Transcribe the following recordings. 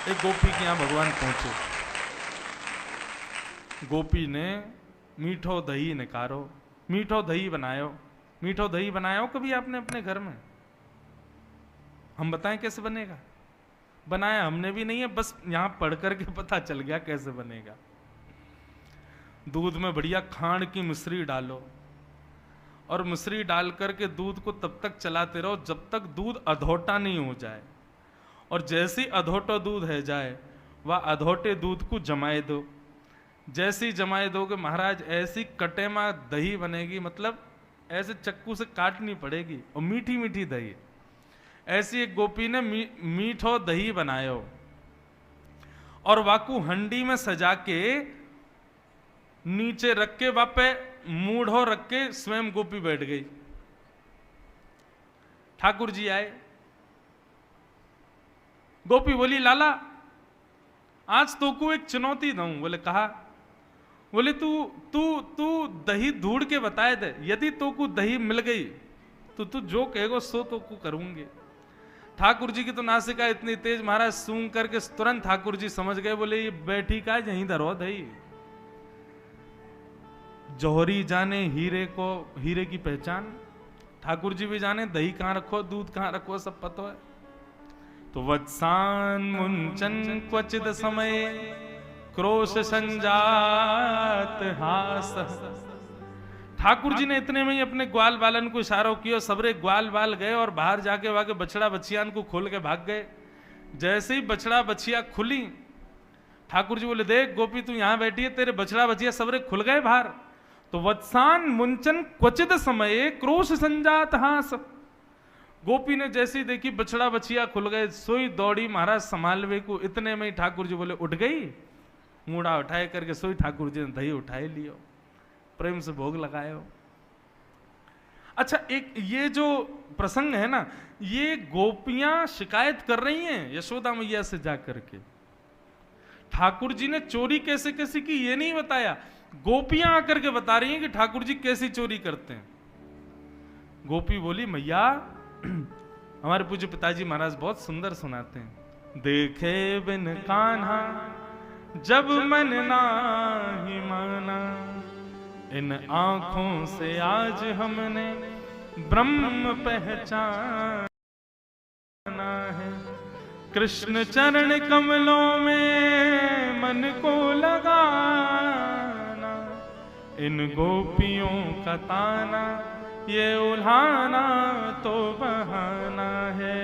एक गोपी के यहाँ भगवान पहुंचे। गोपी ने मीठो दही निकारो, मीठो दही बनायो। मीठो दही बनाया हो कभी आपने अपने घर में? हम बताएं कैसे बनेगा? बनाया हमने भी नहीं है, बस यहां पढ़ करके पता चल गया कैसे बनेगा। दूध में बढ़िया खांड की मिश्री डालो और मिश्री डाल करके दूध को तब तक चलाते रहो जब तक दूध अधोटा नहीं हो जाए। और जैसे ही अधोटो दूध है जाए वह अधोटे दूध को जमाए दो। जैसे ही जमाए दोगे महाराज ऐसी कटेमा दही बनेगी, मतलब ऐसे चक्कू से काटनी पड़ेगी और मीठी मीठी दही। ऐसी एक गोपी ने मीठो दही बनायो और वाकू हंडी में सजा के नीचे रख के वापे मूढ़ो रख के स्वयं गोपी बैठ गई। ठाकुर जी आए। गोपी बोली लाला आज तो को एक चुनौती दूं। बोले कहा? बोले तू तू तू दही ढूंढ के बताए दे, यदि तो को दही मिल गई तो तू जो कहेगा सो तो को करूंगे। ठाकुर जी की तो नासिका इतनी तेज महाराज सूंघ करके तुरंत ठाकुर जी समझ गए। बोले ये बैठी का यहीं धरो दही। जौहरी जाने हीरे को, हीरे की पहचान। ठाकुर जी भी जाने दही कहां रखो, दूध कहां रखो, सब पता है। तो वत्सान मुंचन क्वचित समय क्रोश संजात हास। ठाकुर जी ने इतने में ही अपने ग्वाल बालन को इशारा किया, सबरे ग्वाल बाल गए और बाहर जाके वाके बछड़ा बछियान को खोल के भाग गए। जैसे ही बछड़ा बछिया खुली, ठाकुर जी बोले देख गोपी तू यहां बैठी है, तेरे बछड़ा बछिया सबरे खुल गए बाहर। तो वत्सान मुंचन क्वचित समय क्रोश संजात हास। गोपी ने जैसी देखी बछड़ा बछिया खुल गए, सोई दौड़ी महाराज संभालवे को। इतने में ही ठाकुर जी बोले उठ गई। मूड़ा उठाए करके सोई ठाकुर जी ने दही उठाए लियो, प्रेम से भोग लगायो। अच्छा एक ये जो प्रसंग है ना, ये गोपियां शिकायत कर रही हैं यशोदा मैया से जाकर के। ठाकुर जी ने चोरी कैसे कैसे की ये नहीं बताया, गोपियां आकर के बता रही हैं कि ठाकुर जी कैसी चोरी करते हैं। गोपी बोली मैया हमारे पूज्य पिताजी महाराज बहुत सुंदर सुनाते हैं। देखे बिन कान्हा जब मन नाही माना, इन आंखों से आज हमने ब्रह्म पहचाना है। कृष्ण चरण कमलों में मन को लगाना, इन गोपियों का ताना ये उल्हाना तो बहाना है।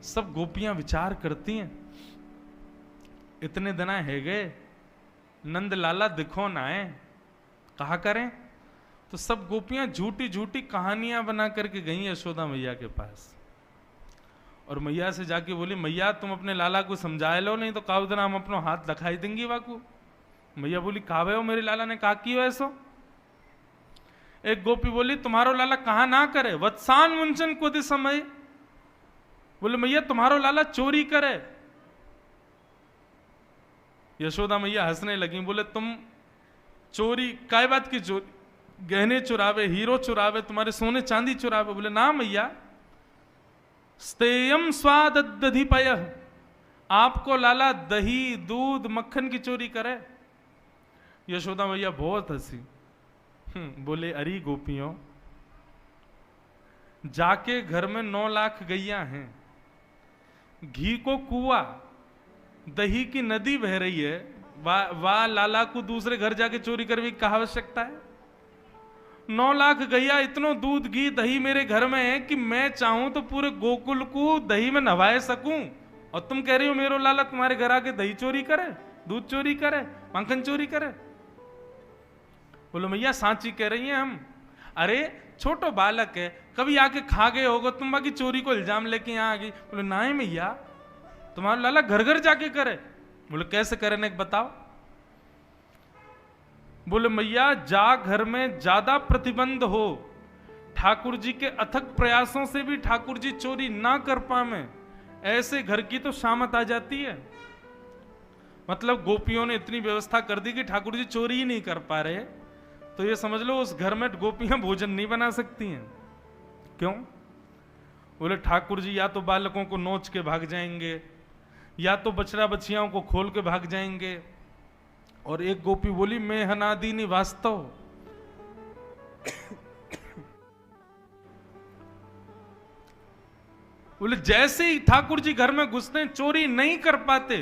सब गोपियां विचार करती हैं, इतने दिन है गए नंद लाला दिखो ना है, कहा करें। तो सब गोपियां झूठी झूठी कहानियां बना करके गई यशोदा मैया के पास और मैया से जाके बोली मैया तुम अपने लाला को समझाए लो, नहीं तो काउ दिन हम अपनो हाथ दिखाई देंगी वाकू। मैया बोली कावे हो, मेरे लाला ने कहा की हो ऐसो। एक गोपी बोली तुम्हारो लाला कहा ना करे, वत्सान मुंचन को दि समय। बोले मैया तुम्हारो लाला चोरी करे। यशोदा मैया हंसने लगी, बोले तुम चोरी काय बात की चोरी, गहने चुरावे, हीरो चुरावे, तुम्हारे सोने चांदी चुरावे। बोले ना मैया, स्तेयम स्वाद दधिपय, आपको लाला दही दूध मक्खन की चोरी करे। यशोदा मैया बहुत हंसी। बोले अरे गोपियों, जाके घर में 9 लाख गैया हैं, घी को कुआ, दही की नदी बह रही है, वाह लाला को दूसरे घर जाके चोरी करने की क्या आवश्यकता है। 9 लाख गैया, इतनो दूध घी दही मेरे घर में है कि मैं चाहूं तो पूरे गोकुल को दही में नहवाए सकूं, और तुम कह रही हो मेरो लाला तुम्हारे घर आके दही चोरी करे, दूध चोरी करे, मक्खन चोरी करे। बोलो मैया सांची कह रही हैं हम। अरे छोटो बालक है, कभी आके खा गए होगा, तुम बाकी चोरी को इल्जाम लेके यहां आ गई। बोले ना ही मैया, तुम्हारा लाला घर घर जाके करे। बोले कैसे करे ने बताओ। बोले मैया जा घर में ज्यादा प्रतिबंध हो, ठाकुर जी के अथक प्रयासों से भी ठाकुर जी चोरी ना कर पाए, ऐसे घर की तो शामत आ जाती है। मतलब गोपियों ने इतनी व्यवस्था कर दी कि ठाकुर जी चोरी ही नहीं कर पा रहे, तो ये समझ लो उस घर में गोपियां भोजन नहीं बना सकती हैं। क्यों? बोले ठाकुर जी या तो बालकों को नोच के भाग जाएंगे, या तो बछड़ा बछियाओं को खोल के भाग जाएंगे। और एक गोपी बोली मैं हनादीनी वास्तव। बोले जैसे ही ठाकुर जी घर में घुसते हैं, चोरी नहीं कर पाते,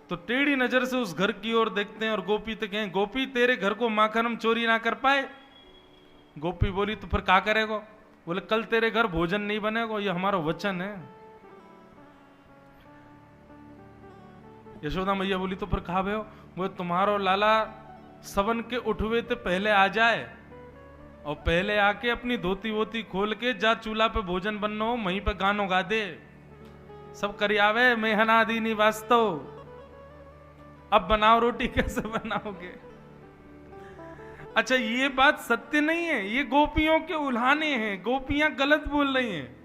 तो टेढ़ी नजर से उस घर की ओर देखते हैं और गोपी तो कहें गोपी तेरे घर को माखन हम चोरी ना कर पाए। गोपी बोली तो फिर क्या करेगा? बोले कल तेरे घर भोजन नहीं बनेगा, ये हमारा वचन है। यशोदा मैया बोली तो फिर खा भे हो? वो तुम्हारो लाला सवन के उठवे ते पहले आ जाए और पहले आके अपनी धोती वोती खोल के जा चूल्हा पे भोजन बनना हो, वहीं पे गानों गा दे, सब करियावे मैं हनादीनी वास्तव। अब बनाओ रोटी कैसे बनाओगे? अच्छा ये बात सत्य नहीं है, ये गोपियों के उल्हाने हैं, गोपियां गलत बोल रही हैं।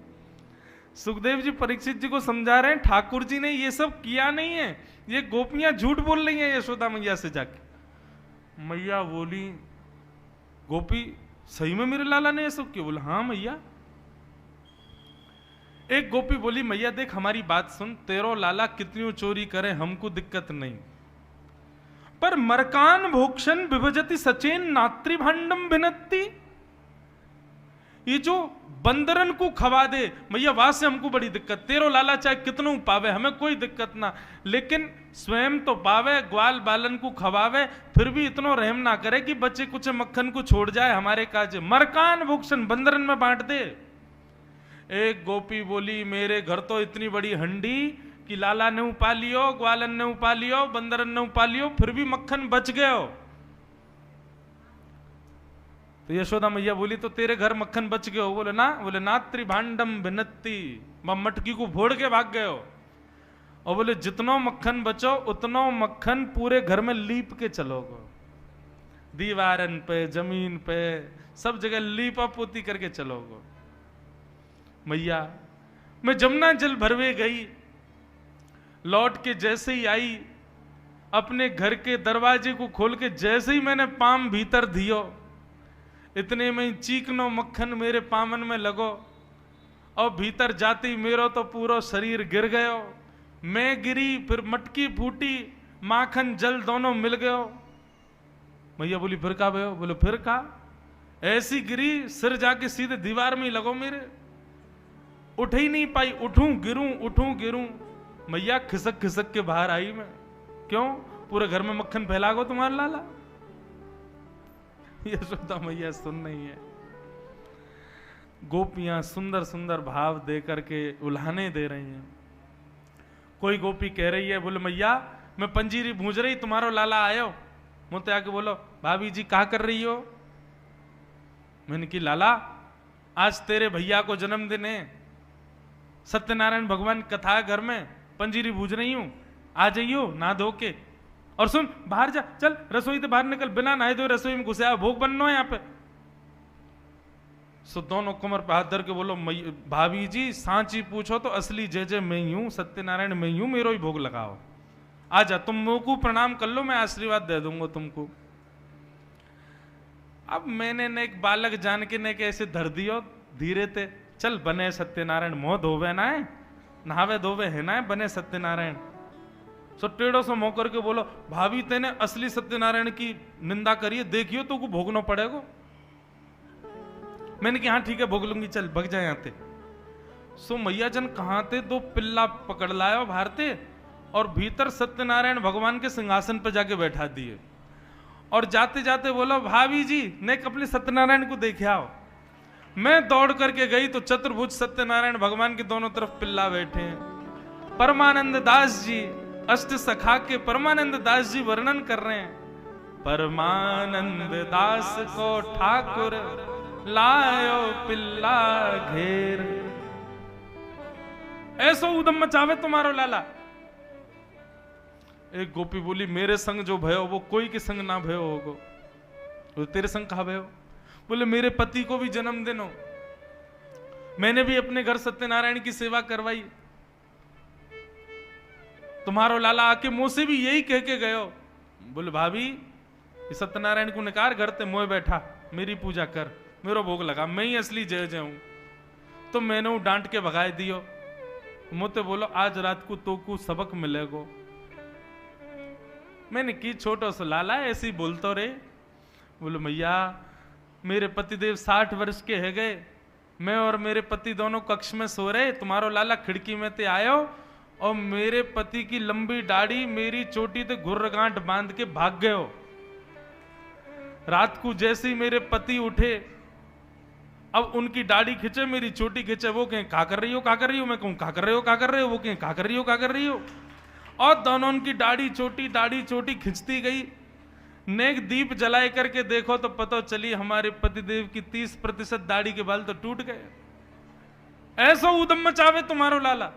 सुखदेव जी परीक्षित जी को समझा रहे हैं ठाकुर जी ने ये सब किया नहीं है, ये गोपियां झूठ बोल रही हैं यशोदा मैया से जाके। मैया बोली गोपी सही में मेरे लाला ने ये सब किया? बोला हाँ मैया। एक गोपी बोली मैया देख हमारी बात सुन, तेरो लाला कितनी चोरी करे हमको दिक्कत नहीं, पर मरकान भोक्षण विभजति सचेन नात्री भांडम भिनत्ति। ये जो बंदरन को खवा दे मैया, वहां से हमको बड़ी दिक्कत। तेरो लाला चाहे कितनों पावे हमें कोई दिक्कत ना, लेकिन स्वयं तो पावे, ग्वाल बालन को खवावे, फिर भी इतना रहम ना करे कि बच्चे कुछ मक्खन को छोड़ जाए हमारे काज। मरकान भोक्षण बंदरन में बांट दे। एक गोपी बोली मेरे घर तो इतनी बड़ी हंडी कि लाला ने उपा लियो, ग्वालन ने उपा लियो, बंदरन ने उपा लियो, फिर भी मक्खन बच गयो। तो यशोदा मैया बोली तो तेरे घर मक्खन बच गयो? बोले ना। बोले नात्री भांडम भिनत्ति, मटकी को फोड़ के भाग गयो। और बोले जितनो मक्खन बचो उतनो मक्खन पूरे घर में लीप के चलोगे, दीवारन पे जमीन पे सब जगह लीपा पोती करके चलोगे। मैया मैं जमुना जल भरवे गई, लौट के जैसे ही आई, अपने घर के दरवाजे को खोल के जैसे ही मैंने पाम भीतर दियो, इतने में ही चीकनो मक्खन मेरे पामन में लगो, और भीतर जाते ही मेरो तो पूरा शरीर गिर गयो। मैं गिरी, फिर मटकी फूटी, माखन जल दोनों मिल गयो। मैया बोली फिर का भयो? बोले फिर का ऐसी गिरी सिर जाके सीधे दीवार में ही लगो मेरे, उठ ही नहीं पाई, उठूं गिरूं। मैया खिसक खिसक के बाहर आई मैं। क्यों? पूरे घर में मक्खन फैला गो तुम्हारा लाला। यशोदा मैया सुन नहीं है। गोपियां सुंदर सुंदर भाव दे करके उल्हाने दे रही हैं। कोई गोपी कह रही है बोले मैया मैं पंजीरी भूंज रही, तुम्हारा लाला आयो। मुझे आके बोलो भाभी जी क्या कर रही हो? मैंने की लाला आज तेरे भैया को जन्मदिन है, सत्यनारायण भगवान कथा है घर में, पंजीरी भूज रही हूं, आ जाइयो ना धो के। और सुन बाहर जा, चल रसोई से बाहर निकल, बिना नहाए धोए रसोई में घुसे, भोग बनना है यहाँ पे। सो दोनों कमर पे हाथ धर के बोलो भाभी जी सांची पूछो तो असली जय जय मैं ही हूं, सत्यनारायण मैं ही हूं, मेरो ही भोग लगाओ। आजा तुम मुंह को प्रणाम कर लो, मैं आशीर्वाद दे दूंगा तुमको। अब मैंने ने एक बालक जान के ने कैसे धर दियो धीरे ते, चल बने सत्यनारायण, मोह धोवे ना है, नहावे धोवे है ना है, बने सत्यनारायण। सो टेढ़ो सो मोह करके बोलो भाभी तेने असली सत्यनारायण की निंदा करिए, देखियो तो को भोगना पड़ेगा। मैंने कहा हाँ ठीक है भोग लूंगी, चल भग जाए यहाँ ते। सो मैया जन कहाँ थे, दो पिल्ला पकड़ लायो भारते और भीतर सत्यनारायण भगवान के सिंहासन पर जाके बैठा दिए। और जाते जाते बोलो भाभी जी ने अपने सत्यनारायण को देखे आओ। मैं दौड़ करके गई तो चतुर्भुज सत्यनारायण भगवान के दोनों तरफ पिल्ला बैठे हैं। परमानंद दास जी अष्ट सखा के परमानंद दास जी वर्णन कर रहे हैं, परमानंद दास को ठाकुर लायो पिल्ला घेर, ऐसो उदम मचावे तुम्हारो लाला। एक गोपी बोली मेरे संग जो भयो वो कोई के संग ना भयो होगो। तो तेरे संग कहा भयो? बोले मेरे पति को भी जन्मदिन हो, मैंने भी अपने घर सत्यनारायण की सेवा करवाई, तुम्हारो लाला आके मुंह से भी यही कह के गयो। बोले भाभी सत्यनारायण को निकार घर ते मोए बैठा, मेरी पूजा कर, मेरो भोग लगा, मैं ही असली जय जय हूं। तो मैंने डांट के भगाए दियो। मुझे बोलो आज रात को तो को सबक मिलेगो। मैंने की छोटो सो लाला ऐसे ही बोलतो रे। बोलो मैया मेरे पतिदेव 60 वर्ष के है गए, मैं और मेरे पति दोनों कक्ष में सो रहे, तुम्हारो लाला खिड़की में ते आयो और मेरे पति की लंबी दाढ़ी मेरी चोटी ते घुर्र गांठ बांध के भाग गयो। रात को जैसे ही मेरे पति उठे, अब उनकी दाढ़ी खींचे मेरी चोटी खींचे, वो कहें का कर रही हो का कर रही हो, मैं कहूं का कर रहे हो का कर रहे हो, वो कहें का कर रही हो का कर रही हो, और दोनों उनकी दाढ़ी चोटी खिंचती गई। नेक दीप जलाए करके देखो तो पता चली हमारे पतिदेव की 30% दाढ़ी के बाल तो टूट गए। ऐसा उदम मचावे तुम्हारो लाला।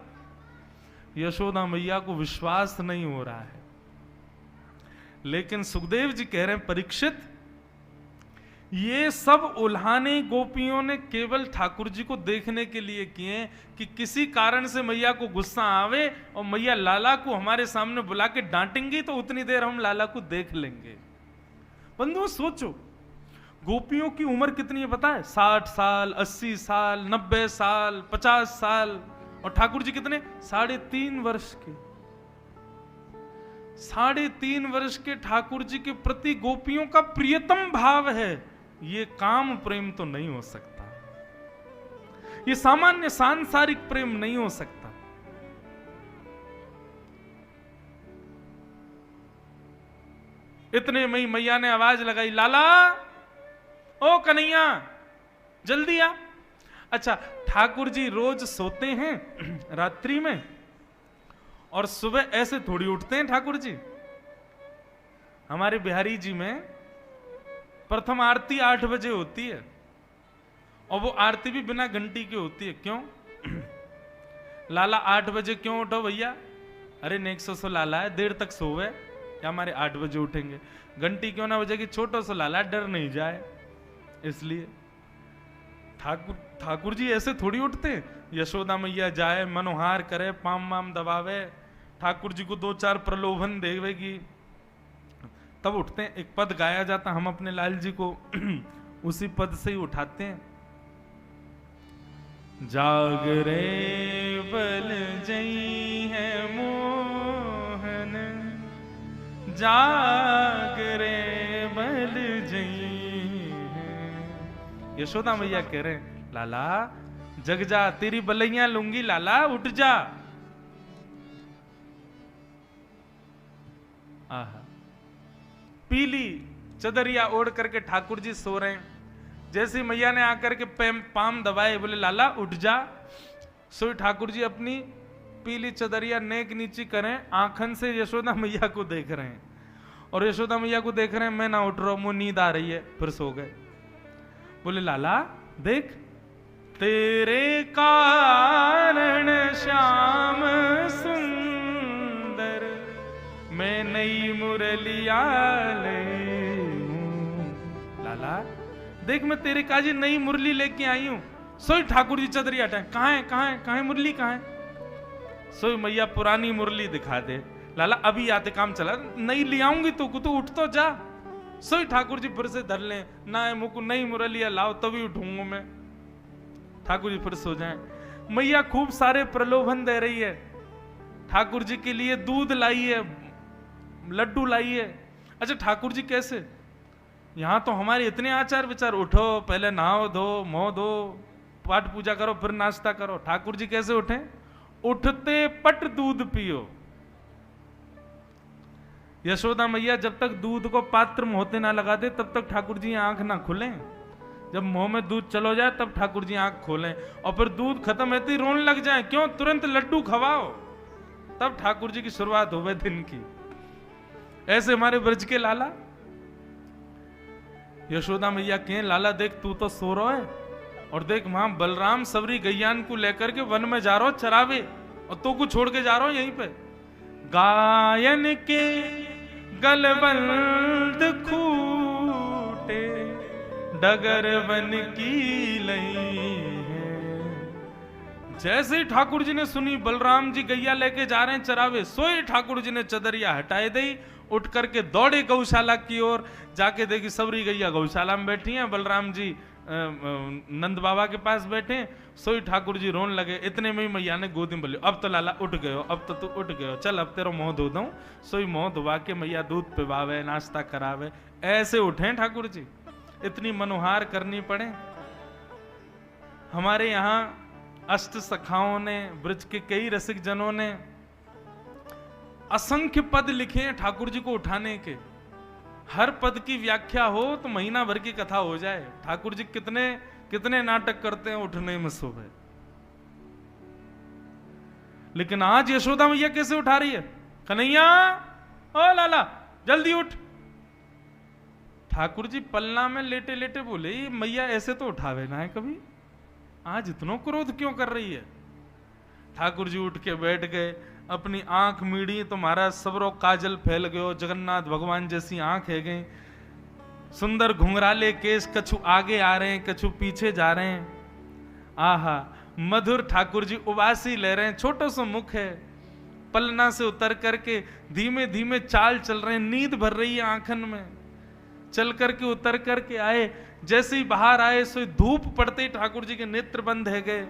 यशोदा मैया को विश्वास नहीं हो रहा है, लेकिन सुखदेव जी कह रहे हैं परीक्षित, ये सब उल्हाने गोपियों ने केवल ठाकुर जी को देखने के लिए किए कि किसी कारण से मैया को गुस्सा आवे और मैया लाला को हमारे सामने बुला के डांटेंगी तो उतनी देर हम लाला को देख लेंगे। बंधुओं सोचो, गोपियों की उम्र कितनी है पता है? 60 साल, 80 साल, 90 साल, 50 साल, और ठाकुर जी कितने? 3.5 वर्ष के। 3.5 वर्ष के ठाकुर जी के प्रति गोपियों का प्रियतम भाव है। ये काम प्रेम तो नहीं हो सकता, ये सामान्य सांसारिक प्रेम नहीं हो सकता। इतने में ही मैया ने आवाज लगाई, लाला ओ कन्हैया जल्दी आ। अच्छा, ठाकुर जी रोज सोते हैं रात्रि में और सुबह ऐसे थोड़ी उठते हैं ठाकुर जी। हमारे बिहारी जी में प्रथम आरती 8 बजे होती है और वो आरती भी बिना घंटी की होती है। क्यों? लाला 8 बजे क्यों उठो भैया? अरे नेक सो लाला है, देर तक सोवे या हमारे 8 बजे उठेंगे, घंटी क्यों ना बजेगी, छोटो सा लाला डर नहीं जाए इसलिए। ठाकुर जी ऐसे थोड़ी उठते। यशोदा मैया जाए, मनोहार करे, पाम वाम दबावे, ठाकुर जी को 2-4 प्रलोभन देवेगी, तब उठते हैं। एक पद गाया जाता, हम अपने लाल जी को उसी पद से ही उठाते हैं। जागरे बल जई है मोहन, जागरे बल जई है। यशोदा मैया कह रहे हैं, लाला जग जा, तेरी बलैया लूंगी, लाला उठ जा। आहा, पीली चदरिया ओढ़ करके ठाकुर जी सो रहे हैं। जैसे मैया ने आकर के पाम दबाए, बोले लाला उठ जा। सो ठाकुर जी अपनी पीली चदरिया नेक नीची करें, आंखन से यशोदा मैया को देख रहे हैं, और यशोदा मैया को देख रहे हैं, मैं ना उठ रहा हूं, मुझे नींद आ रही है, फिर सो गए। बोले लाला देख, तेरे कारण श्याम सुंदर मैं नई मुरलिया ले हूं। लाला देख, मैं तेरे काजी नई मुरली लेके आई हूं। सोई ठाकुर जी चदरी हटाए, कहां है मुरली, कहां है? सोई मैया पुरानी मुरली दिखा दे। लाला अभी आते काम चला, नई ले आऊंगी तो उठ तो जा। सोई ठाकुर जी फिर से धर ले, ना मुझको नई मुरलिया लाओ तभी उठूंगा मैं। ठाकुर जी फिर सो जाए। मैया खूब सारे प्रलोभन दे रही है। ठाकुर जी के लिए दूध लाई है, लड्डू लाई है। अच्छा ठाकुर जी कैसे? यहां तो हमारे इतने आचार विचार, उठो पहले नहाओ धो मुंह धो, पाठ पूजा करो, फिर नाश्ता करो। ठाकुर जी कैसे उठे? उठते पट दूध पियो। यशोदा मैया जब तक दूध को पात्र में होते ना लगा दे तब तक ठाकुर जी आंख ना खुलें। जब मुंह में दूध चलो जाए तब ठाकुर जी आंख खोलें, और फिर दूध खत्म होते ही रोने लग जाए। क्यों? तुरंत लड्डू खवाओ, तब ठाकुर जी की शुरुआत होवे दिन की। ऐसे हमारे ब्रज के लाला। यशोदा मैया कहें, लाला देख तू तो सो रहा है, और देख वहां बलराम सबरी गैयान को लेकर के वन में जा रहा हो चरावे, और तो को छोड़ के जा रहा हो यहीं पे। गायन के गलबंद खूटे डगर बन की लई है। जैसे ही ठाकुर जी ने सुनी बलराम जी गैया लेके जा रहे हैं चरावे, सोई ठाकुर जी ने चदरिया हटाए दी, उठ करके दौड़े गौशाला की ओर। जाके देखी सबरी गैया गौशाला में बैठी हैं, बलराम जी नंद बाबा के पास बैठे। सोई ठाकुर जी रोन लगे। इतने में ही मैया ने गोदी में बोली, अब तो लाला उठ गयो, अब तो तू उठ गयो, चल अब तेरा मुंह धो दूं। सोई मुंह धुआ के मैया दूध पिवावे, नाश्ता करावे। ऐसे उठे ठाकुर जी, इतनी मनोहार करनी पड़े। हमारे यहाँ अष्ट सखाओं ने, ब्रज के कई रसिक जनों ने असंख्य पद लिखे हैं ठाकुर जी को उठाने के। हर पद की व्याख्या हो तो महीना भर की कथा हो जाए। ठाकुर जी कितने कितने नाटक करते हैं उठने में सुबह। लेकिन आज यशोदा मैया कैसे उठा रही है? कन्हैया, ओ लाला जल्दी उठ। ठाकुर जी पलना में लेटे लेटे बोले, मैया ऐसे तो उठावे ना है कभी, आज इतना क्रोध क्यों कर रही है? ठाकुर जी उठ के बैठ गए, अपनी आंख मीड़ी तो महाराज सबरो काजल फैल गयो, जगन्नाथ भगवान जैसी आंख है गई। सुंदर घुंघराले केस, कछु आगे आ रहे हैं, कछु पीछे जा रहे हैं। आहा, मधुर ठाकुर जी उबासी ले रहे हैं, छोटा सा मुख है। पलना से उतर करके धीमे धीमे चाल चल रहे हैं, नींद भर रही है आंखन में। चल करके उतर करके आए, जैसे ही बाहर आए सो धूप पड़ते ही ठाकुर जी के नेत्र बंद है गए।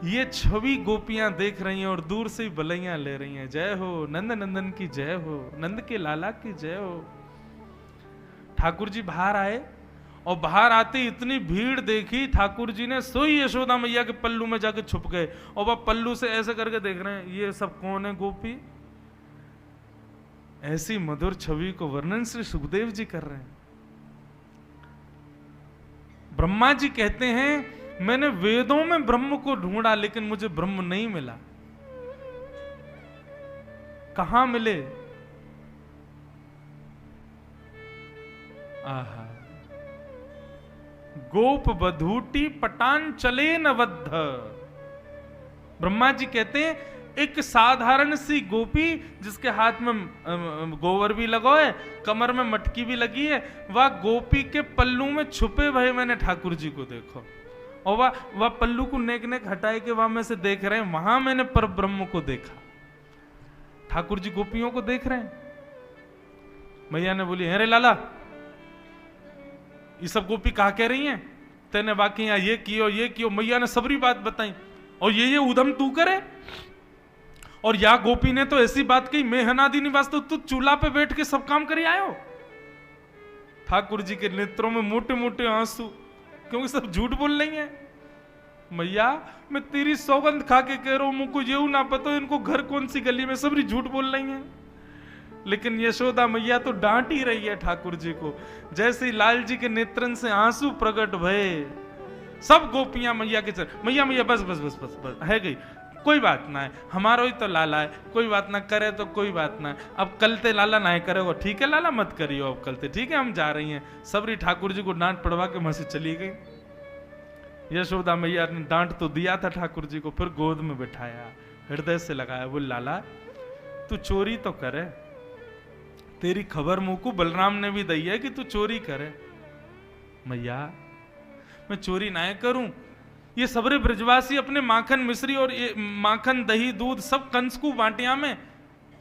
ये छवि गोपियां देख रही हैं और दूर से ही बलैया ले रही हैं, जय हो नंद नंदन की जय हो, नंद के लाला की जय हो। ठाकुर जी बाहर आए और बाहर आते इतनी भीड़ देखी, ठाकुर जी ने सोई यशोदा मैया के पल्लू में जाके छुप गए और वह पल्लू से ऐसे करके देख रहे हैं, ये सब कौन है गोपी? ऐसी मधुर छवि को वर्णन श्री सुखदेव जी कर रहे हैं। ब्रह्मा जी कहते हैं, मैंने वेदों में ब्रह्म को ढूंढा लेकिन मुझे ब्रह्म नहीं मिला। कहां मिले? आहा, गोप बधूटी पटान चले न बद्ध। ब्रह्मा जी कहते हैं, एक साधारण सी गोपी जिसके हाथ में गोबर भी लगा है, कमर में मटकी भी लगी है, वह गोपी के पल्लू में छुपे हुए मैंने ठाकुर जी को देखो। और वह पल्लू को नेक नेक हटाए के वहां में से देख रहे हैं, वहां मैंने पर ब्रह्म को देखा। ठाकुर जी गोपियों को देख रहे हैं। मैया ने बोली, अरे लाला ये सब गोपी कहा कह रही हैं? तेने बाकी यहाँ ये कियो। मैया ने सबरी बात बताई, और ये उधम तू करे। और या गोपी ने तो ऐसी बात कही, मैं हनादी निवास तो तू चूल्हा पे बैठ के सब काम करी आयो। ठाकुर जी के नेत्रों में मोटे मोटे आंसू, क्योंकि सब झूठ बोल रही हैं। मैया मैं तेरी सौगंध खा के कह रहा हूं, मुझको ये ना पता इनको घर कौन सी गली में, सबरी झूठ बोल रही हैं। लेकिन यशोदा मैया तो डांट ही रही है ठाकुर जी को। जैसे ही लाल जी के नेत्रन से आंसू प्रकट भये, सब गोपियां मैया के चरण, मैया बस बस बस बस बस है गई, कोई बात ना है, हमारो ही तो लाला है, कोई बात ना करे तो कोई बात ना है। अब कल ते लाला ना करेगा, ठीक है लाला मत करियो अब कल ते, ठीक है हम जा रही हैं। सबरी ठाकुर जी को डांट पड़वा के वहां से चली गई। यशोदा मैया ने डांट तो दिया था ठाकुर जी को, फिर गोद में बिठाया, हृदय से लगाया, बोल लाला तू चोरी तो करे, तेरी खबर मुंह को बलराम ने भी दी है कि तू चोरी करे। मैया मैं चोरी ना करूं, ये सबरे ब्रजवासी अपने माखन मिश्री और ये माखन दही दूध सब कंस को बांटिया में,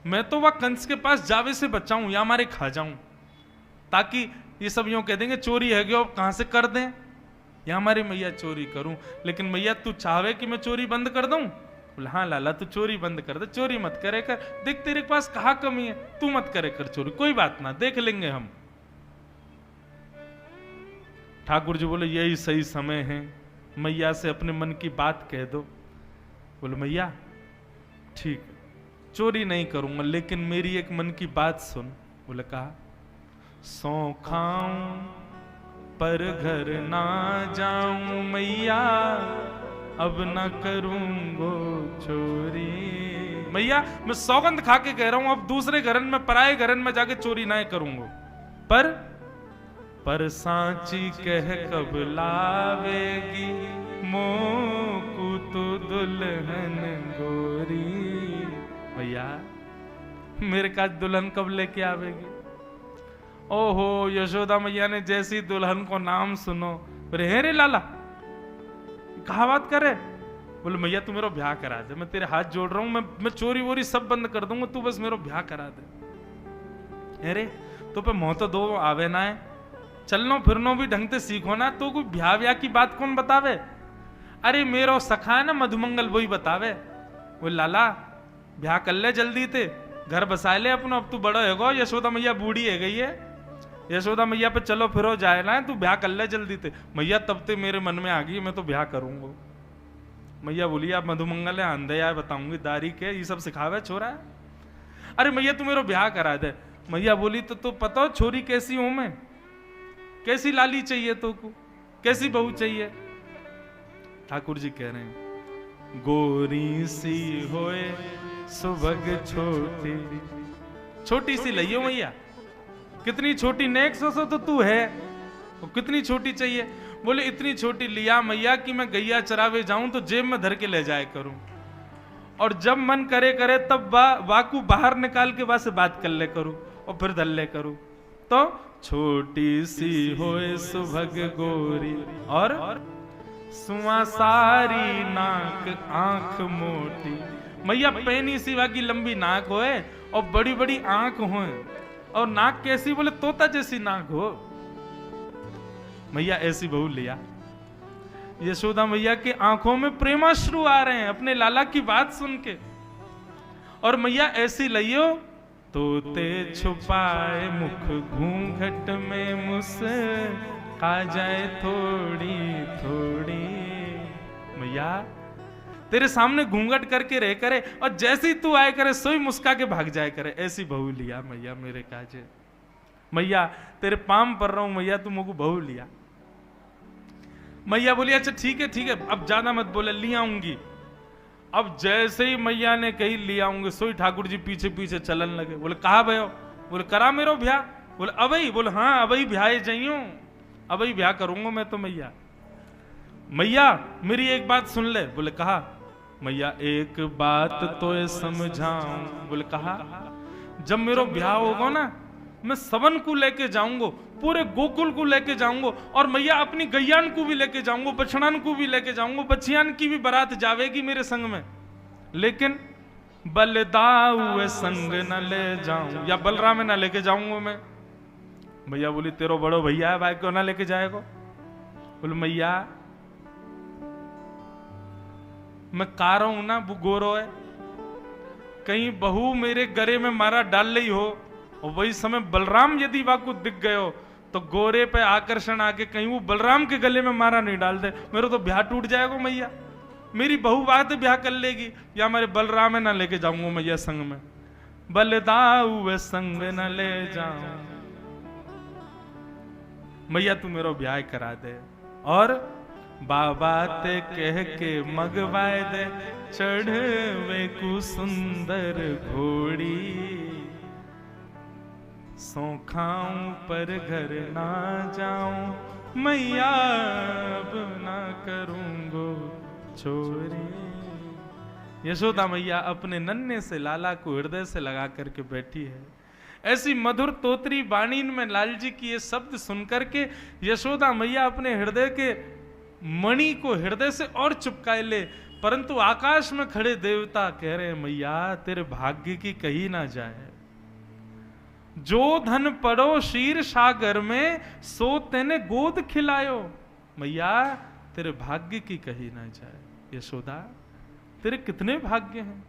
मैं तो वह कंस के पास जावे से बचाऊं या हमारे खा जाऊं, ताकि ये सब यूं कह देंगे चोरी है गयो, कहां से कर दें, या हमारी मैया चोरी करूं। लेकिन मैया तू चाहे कि मैं चोरी बंद कर दूं? बोला हाँ लाला तू चोरी बंद कर दे, चोरी मत करे कर, देख तेरे पास कहां कमी है, तू मत करे कर चोरी, कोई बात ना, देख लेंगे हम। ठाकुर जी बोले यही सही समय है, मैया से अपने मन की बात कह दो। बोले मैया ठीक चोरी नहीं करूंगा, लेकिन मेरी एक मन की बात सुन। बोले कहा, सौ खाऊं पर घर ना जाऊं मैया, अब ना करूंगो चोरी। मैया मैं सौगंध खा के कह रहा हूं, अब दूसरे घरन में, पराए घरन में जाके चोरी ना करूंगा। पर सांची कह कब लावेगी, मोकू तो दुल्हन गोरी। भैया मेरे का दुल्हन कब लेके आवेगी? ओहो यशोदा मैया ने जैसी दुल्हन को नाम सुनो, अरे रे लाला कहा बात करे। बोले मैया तू मेरा ब्याह करा दे, मैं तेरे हाथ जोड़ रहा हूं, मैं चोरी वोरी सब बंद कर दूंगा, तू बस मेरा ब्याह करा दे। अरे तो पे मोह तो दो आवे ना है, चलनो फिरनो भी ढंग से सीखो ना, तो कोई ब्याह व्याह की बात कौन बतावे? अरे मेरो सखा है ना मधुमंगल, वही बतावे। वो लाला ब्याह कर ले जल्दी ते, घर बसा ले अपना, अब तू बड़ा होगा, यशोदा मैया बूढ़ी है गई है, यशोदा मैया पे चलो फिरो जाए ना, तू ब्याह कर ले जल्दी ते। मैया तब ते मेरे मन में आ गई, मैं तो ब्याह करूंगा। मैया बोली आप मधुमंगल है, आंधे यार बताऊंगी दारी के, ये सब सिखावे छोरा है। अरे मैया तू मेरा ब्याह करा दे। मैया बोली तो पता हो छोरी कैसी हूं मैं, कैसी लाली चाहिए तो को, कैसी बहू चाहिए। ठाकुर जी कह रहे हैं गोरी सी होए सुभग छोटी, छोटी सी लइयो मैया, कितनी छोटी, नेक्स्ट सो तो तू है, तो कितनी छोटी चाहिए। बोले इतनी छोटी लिया मैया कि मैं गैया चरावे जाऊं तो जेब में धर के ले जाए करूं, और जब मन करे करे तब वाकू बाहर निकाल के वहां से बात कर ले करूं और फिर धर ले करूं। तो छोटी सी होए सुभग गोरी और सुआ सारी नाक आंख मोटी। मैया पैनी सिवा की लंबी नाक होए और बड़ी बड़ी आंख होए, और नाक कैसी, बोले तोता जैसी नाक हो। मैया ऐसी बहू लिया। यशोदा मैया के आंखों में प्रेमाश्रु आ रहे हैं अपने लाला की बात सुन के, और मैया ऐसी लियो तोते छुपाए मुख घूंघट में मुस्का जाए थोड़ी थोड़ी। मैया तेरे सामने घूंघट करके रह करे, और जैसे ही तू आए करे सोई मुस्का के भाग जाए करे, ऐसी बहू लिया मैया मेरे काजे। मैया तेरे पाम पर रहा हूं मैया, तू मुझको बहू लिया। मैया बोली अच्छा ठीक है अब ज्यादा मत बोले, ले आऊंगी। अब जैसे ही मैया ने कही ले आऊंगी, सोई ठाकुर जी पीछे पीछे चलन लगे। बोले कहा भयो, बोले करा मेरो ब्याह। बोले अबई, बोले हाँ अबई ब्याह जाइयो, अबई ब्याह करूंगा मैं तो मैया। मैया मेरी एक बात सुन ले। बोले कहा। मैया एक बात तो समझाऊं। बोले कहा। जब मेरो ब्याह होगा ना, मैं सबन को लेके जाऊंगा, पूरे गोकुल को लेके जाऊंगा, और मैया अपनी गैयान को भी लेके जाऊंगा, बछड़ान को भी लेके जाऊंगा, बछियान की भी बारात जावेगी मेरे संग में, लेकिन बलदाऊ संग न ले जाऊं, या बलराम ना लेके जाऊंगा मैं। मैया बोली तेरो बड़ो भैया है भाई, क्यों ना लेके जाएगा। बोले मैया मैं का रहा हूं ना, वो गोरो है, कहीं बहू मेरे गले में मारा डाल रही हो, और वही समय बलराम यदि वाकू दिख गए हो तो गोरे पे आकर्षण आके कहीं वो बलराम के गले में मारा नहीं डाल दे, मेरा तो ब्याह टूट जाएगा मैया। मेरी बहू बात ब्याह कर लेगी, या हमारे बलराम है ना लेके जाऊंगा मैया संग में, बलदाऊ संग न ले जाऊं। मैया तू मेरा ब्याह करा दे, और बाबा ते कह के मगवाए दे, चढ़वे को सुंदर घोड़ी, सो खाऊं पर घर ना जाऊं, मैया अब ना करूंगो चोरी। यशोदा मैया अपने नन्हे से लाला को हृदय से लगा करके बैठी है। ऐसी मधुर तोतरी बाणी में लाल जी की ये शब्द सुनकर के यशोदा मैया अपने हृदय के मणि को हृदय से और चिपकाए ले, परंतु आकाश में खड़े देवता कह रहे हैं मैया तेरे भाग्य की कही ना जाए, जो धन पड़ो शीर सागर में सो तेने गोद खिलायो, मैया तेरे भाग्य की कही ना जाए। यशोदा तेरे कितने भाग्य हैं,